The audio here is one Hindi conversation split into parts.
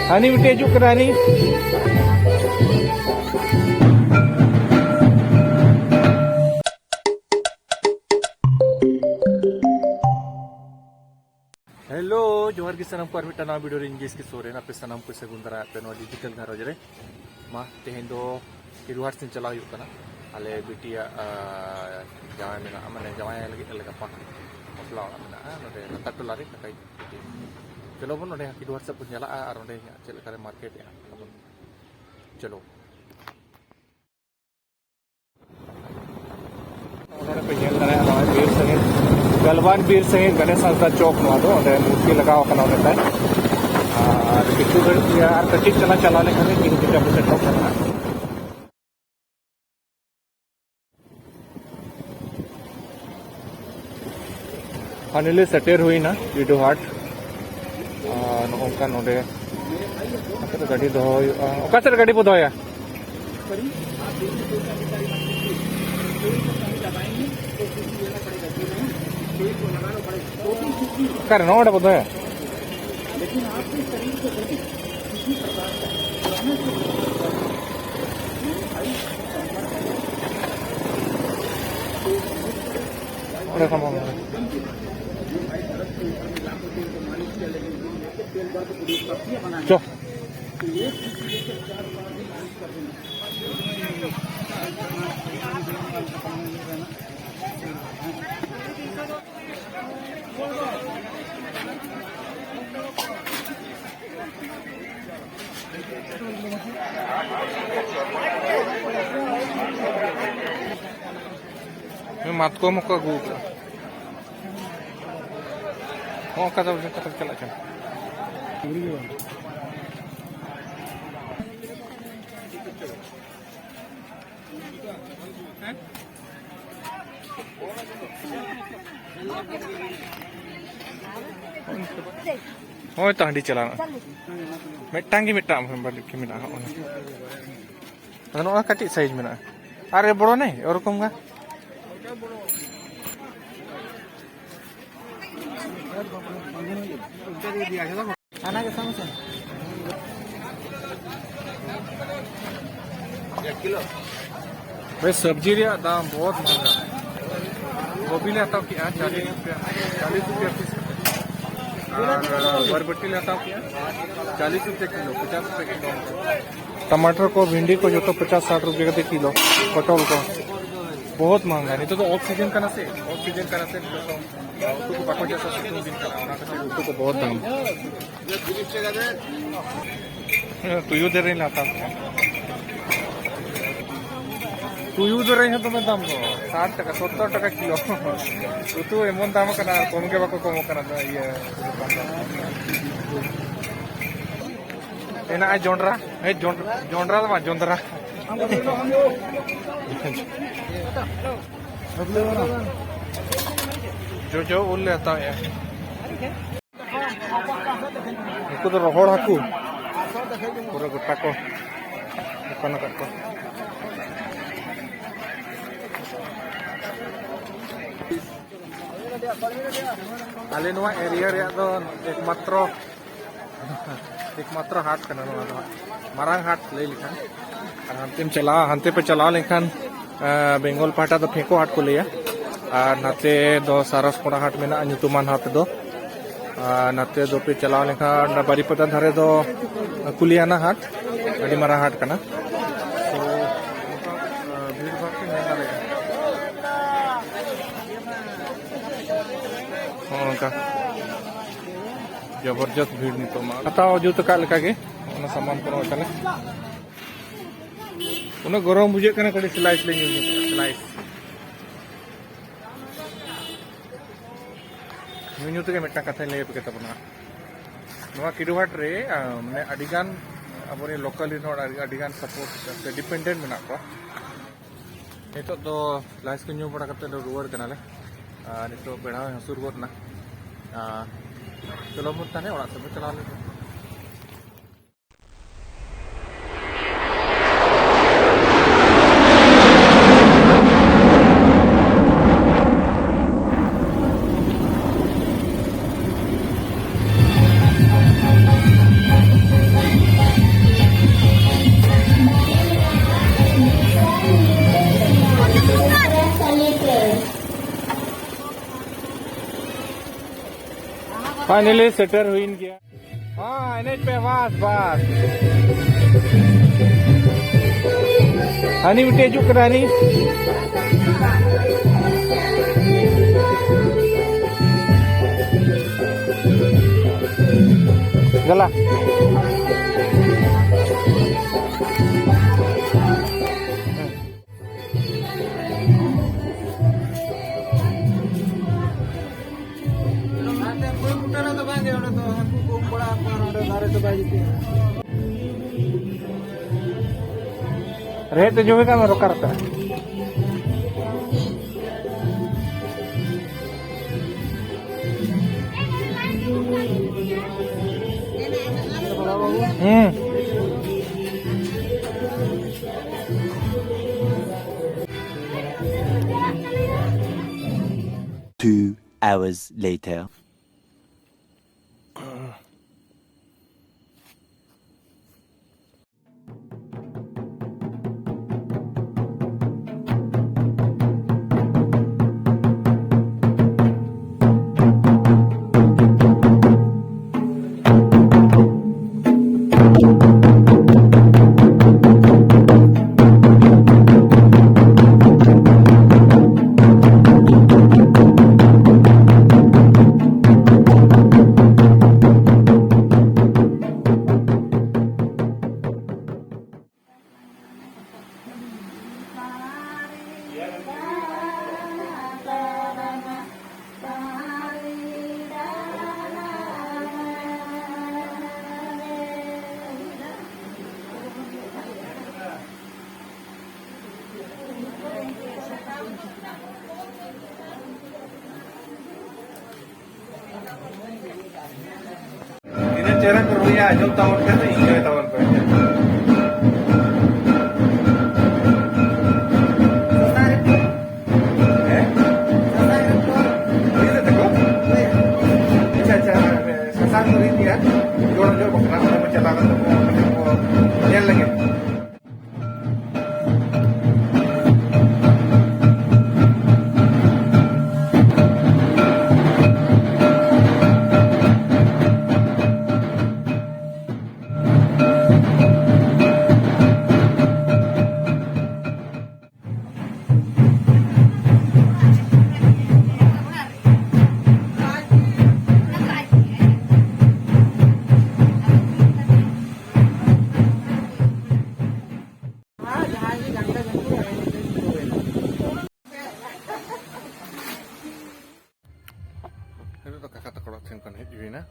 Hani mite juk kena ni. Hello, johar ki sanam ko armita na video ring ki sore na pe sanam ko segundara pe no digital garage re. Ma tehen do kiruhat sin chala huyuk kana. Ale bitia jawai mena amane jawai lagi pa. Mosla mena node tatul lari kai. चलो बन नोडे की व्हाट्सएप को nyala ar node चल करे मार्केट या चलो नोडे पे जेल करे आवाज बीर सहित गलवान बीर सहित गणेश संस्था चौक नो दो नोडे मूर्ति लगाव कना नोडे और किछु यार कच्ची चला ले खाने की किछु पे चौक करना फाइनली सेटेर हुई ना वीडियो हाट नौका नोडे गाड़ी दो गाड़ी बो दोया कर नोडे बो दोया लेकिन आपके शरीर को किसी प्रकार चो मत को मुका गु कथा चला चल oh itu handi celana metang ki meta balik ki mena ono kati size mena are boro nei orom ga खाना के समोसा 1 किलो भाई सब्जी रे दाम बहुत महंगा गोभी ले आता क्या 40 रुपया पीस बरबट्टी लेता हूँ क्या 40 रुपये किलो 50 रुपये किलो टमाटर को भिंडी को जो तो 50-60 रुपये का किलो पटोल को बहुत महंगा नहीं तो ऑक्सीजन का ना से तो बाको जैसा सितुंग दिन का ना तो को बहुत दाम तुयू दे रही लाता तुयू दे रही है तो मैं दाम को 60 टका 70 टका किलो तो एमन दाम का ना कम के बाको कम का ना ये एना आई जोंडरा दा जोंडरा जो उल लेता है इनको तो रोहड़ हाकू पूरा गुट्टा को दुकान को आले नवा एरिया रे दो एकमात्र हाट कना नवा मारांग हाट ले लिखा हंते पे चला लेखान बेंगल पाटा दो फेंको हाट को लिया और नाते दो सारसकोड़ा हाट में नुतुमान हाट दो नाते दो पे चला लेखा बारीपदा धारे दो कुलियाना हाट अड़ी मारा हाट कना तो भीड़ भाड़ के नहीं डालेगा जबरदस्त भीड़ नितो हताओ जूत का लेका के सामान को चले उन्हें गरम बुझे कना कड़ी स्लाइस ले स्लाइस न्यू तक मिट्टा कथा ले पे तबना नवा किडुहाट रे माने अडिगान अबरे लोकल इन अडिगान सपोर्ट से डिपेंडेंट मेना को नितो दो स्लाइस को न्यू बड़ा करते रुवर कनाले नितो बेड़ा हसुर गोतना चलो मुताने ओड़ा सब चला ले फाइनली सेटर हुई गया हाँ एनएच पे बस बस हनी मिट्टी जुक रानी गला रहते जो है मैं रोका रहता है हम्म 2 hours later. चेहरा करो या जो टावर का तो ये टावर का itu tuh kakak tekor cengkan hijau na,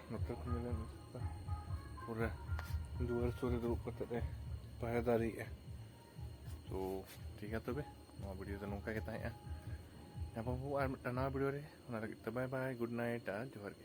nukar kemilan pura dua sore dulu kata deh bahaya dari ya, so tiga tuh be, mau video nungka kita ya, apa bu, ada video deh, nanti kita bye bye, good night, johar.